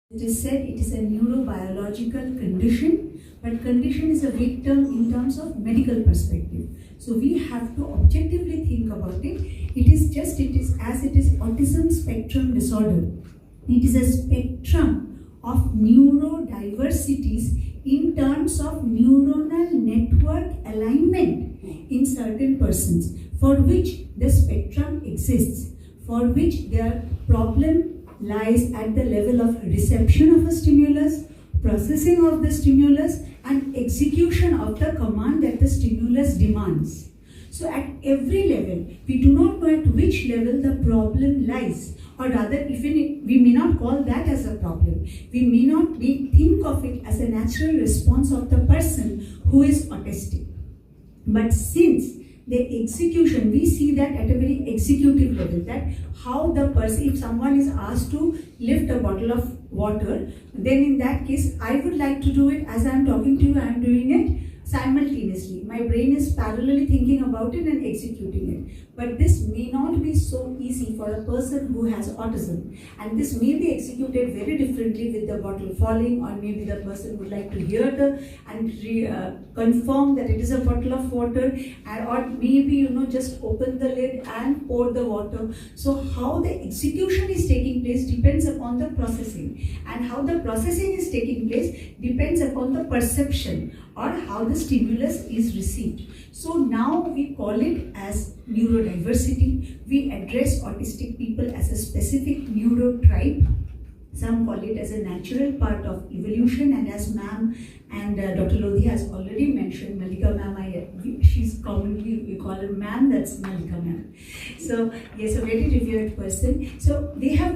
It is said it is a neurobiological condition, but condition is a vague term in terms of medical perspective. So we have to objectively think about it. It is autism spectrum disorder. It is a spectrum of neurodiversities in terms of neuronal network alignment in certain persons, for which the spectrum exists, for which their problem lies at the level of reception of a stimulus, processing of the stimulus, and execution of the command that the stimulus demands. So at every level, we do not know at which level the problem lies, or rather, even we may not call that as a problem. We may not think of it as a natural response of the person who is autistic. But since the execution, we see that at a very executive level, that how the person, if someone is asked to lift a bottle of water, then in that case, I would like to do it as I am talking to you, I am doing it simultaneously. My brain is parallelly thinking about it and executing it. But this may not be so easy for a person who has autism. And this may be executed very differently with the bottle falling, or maybe the person would like to hear confirm that it is a bottle of water, or maybe just open the lid and pour the water. So how the execution is taking place depends upon the processing, and how the processing is taking place depends upon the perception or how the stimulus is received. So now we call it as neurodiversity. We address autistic people as a specific neurotype. Some call it as a natural part of evolution, and as ma'am and Dr. Lodhi has already mentioned, Malika ma'am, she's commonly, we call her ma'am, that's Malika ma'am. So yes, a very revered person. So they have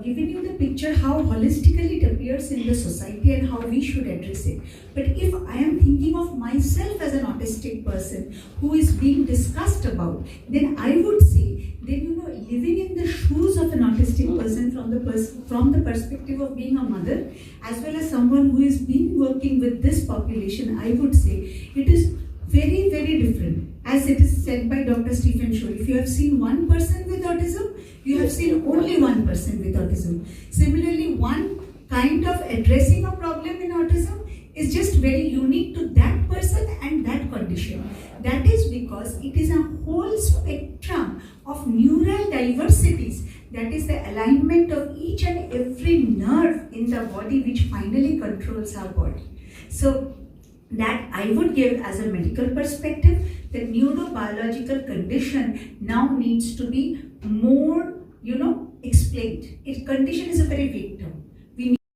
given you the picture how holistically it appears in the society and how we should address it. But if I am thinking of myself as an autistic person who is being discussed about, then I would say, then living in the shoes of an autistic person from the perspective of being a mother, as well as someone who is been working with this population, I would say it is very, very different. As it is said by Dr. Stephen Shore, if you have seen one person with autism, you have seen only one person with autism. Similarly, one kind of addressing a problem in autism is just very unique to that person and that condition. That is because it is a whole spectrum of neural diversities, that is the alignment of each and every nerve in the body which finally controls our body. So that I would give as a medical perspective, the neurobiological condition now needs to be more, explained. Condition is a very vague term.